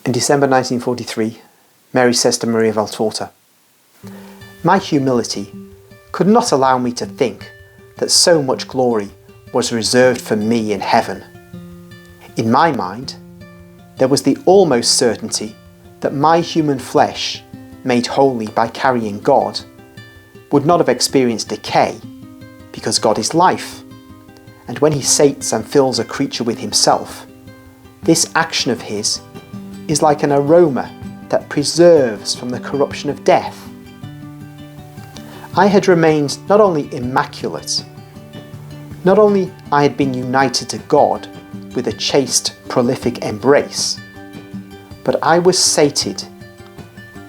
In December 1943, Mary says to Maria Valtorta, "My humility could not allow me to think that so much glory was reserved for me in heaven. In my mind, there was the almost certainty that my human flesh, made holy by carrying God, would not have experienced decay, because God is life, and when he sates and fills a creature with himself, this action of his is like an aroma that preserves from the corruption of death. I had remained not only immaculate, not only I had been united to God with a chaste, prolific embrace, but I was sated,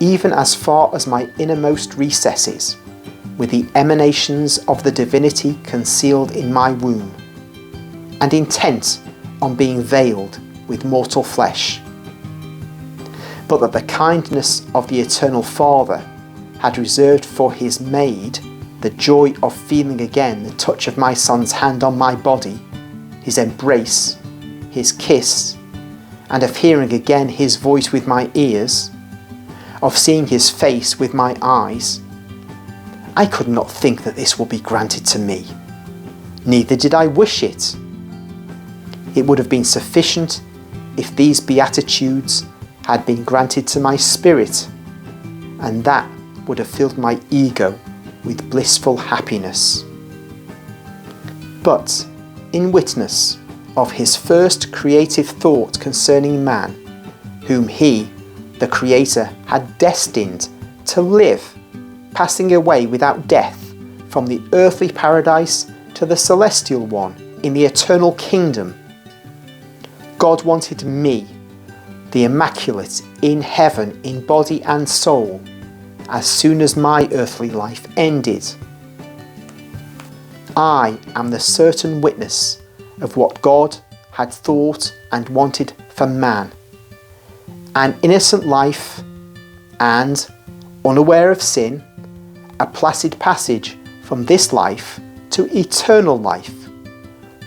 even as far as my innermost recesses, with the emanations of the divinity concealed in my womb, and intent on being veiled with mortal flesh. But that the kindness of the Eternal Father had reserved for his maid the joy of feeling again the touch of my son's hand on my body, his embrace, his kiss, and of hearing again his voice with my ears, of seeing his face with my eyes, I could not think that this would be granted to me. Neither did I wish it. It would have been sufficient if these beatitudes had been granted to my spirit, and that would have filled my ego with blissful happiness. But in witness of his first creative thought concerning man, whom he, the Creator, had destined to live, passing away without death from the earthly paradise to the celestial one in the eternal kingdom, God wanted me, the Immaculate, in heaven in body and soul, as soon as my earthly life ended. I am the certain witness of what God had thought and wanted for man. An innocent life and, unaware of sin, a placid passage from this life to eternal life,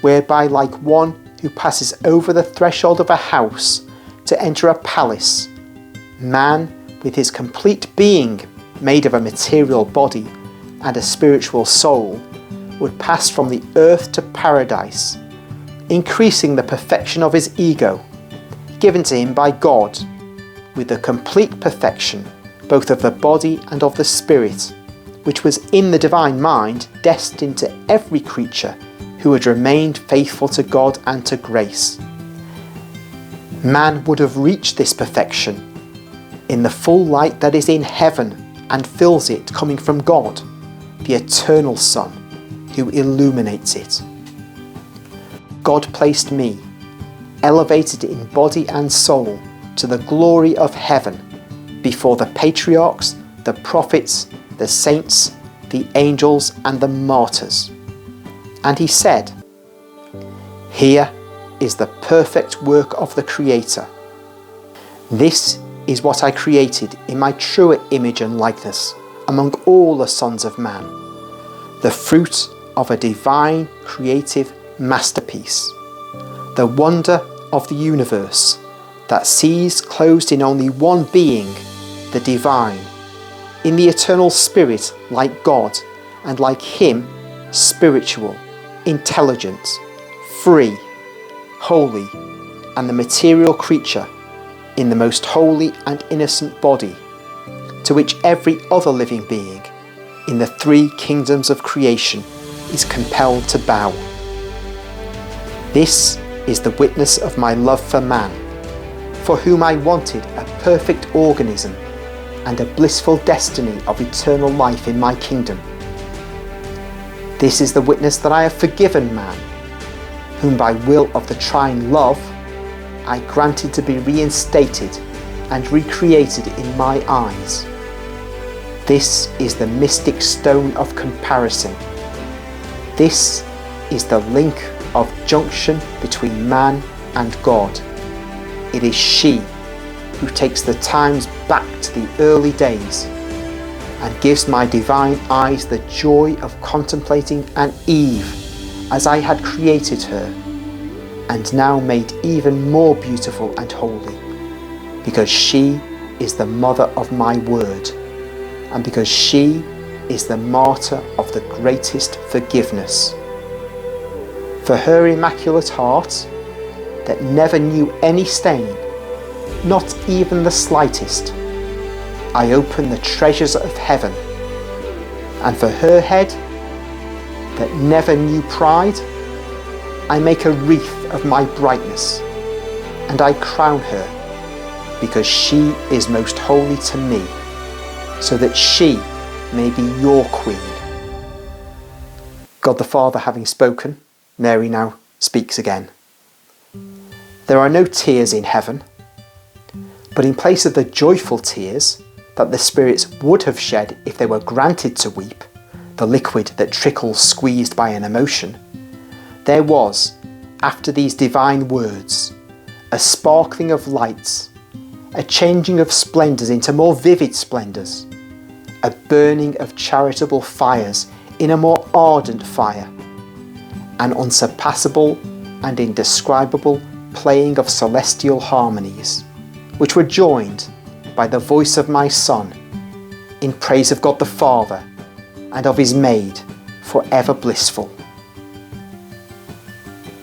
whereby like one who passes over the threshold of a house to enter a palace, man, with his complete being made of a material body and a spiritual soul, would pass from the earth to paradise, increasing the perfection of his ego, given to him by God, with the complete perfection both of the body and of the spirit, which was in the divine mind destined to every creature who had remained faithful to God and to grace. Man would have reached this perfection in the full light that is in heaven and fills it, coming from God, the eternal Son, who illuminates it. God placed me, elevated in body and soul, to the glory of heaven, before the patriarchs, the prophets, the saints, the angels, and the martyrs. And he said, "Here is the perfect work of the Creator. This is what I created in my truer image and likeness among all the sons of man, the fruit of a divine creative masterpiece, the wonder of the universe that sees closed in only one being, the divine, in the eternal spirit like God, and like him spiritual, intelligent, free, holy, and the material creature in the most holy and innocent body, to which every other living being in the three kingdoms of creation is compelled to bow. This is the witness of my love for man, for whom I wanted a perfect organism and a blissful destiny of eternal life in my kingdom. This is the witness that I have forgiven man, whom by will of the trine love I granted to be reinstated and recreated in my eyes. This is the mystic stone of comparison. This is the link of junction between man and God. It is she who takes the times back to the early days and gives my divine eyes the joy of contemplating an Eve as I had created her, and now made even more beautiful and holy, because she is the mother of my word, and because she is the martyr of the greatest forgiveness. For her immaculate heart, that never knew any stain, not even the slightest, I open the treasures of heaven, and for her head, that never knew pride, I make a wreath of my brightness, and I crown her, because she is most holy to me, so that she may be your queen. God the Father having spoken, Mary now speaks again. There are no tears in heaven, but in place of the joyful tears that the spirits would have shed if they were granted to weep, the liquid that trickles squeezed by an emotion, there was, after these divine words, a sparkling of lights, a changing of splendours into more vivid splendours, a burning of charitable fires in a more ardent fire, an unsurpassable and indescribable playing of celestial harmonies, which were joined by the voice of my Son in praise of God the Father and of his maid, for ever blissful.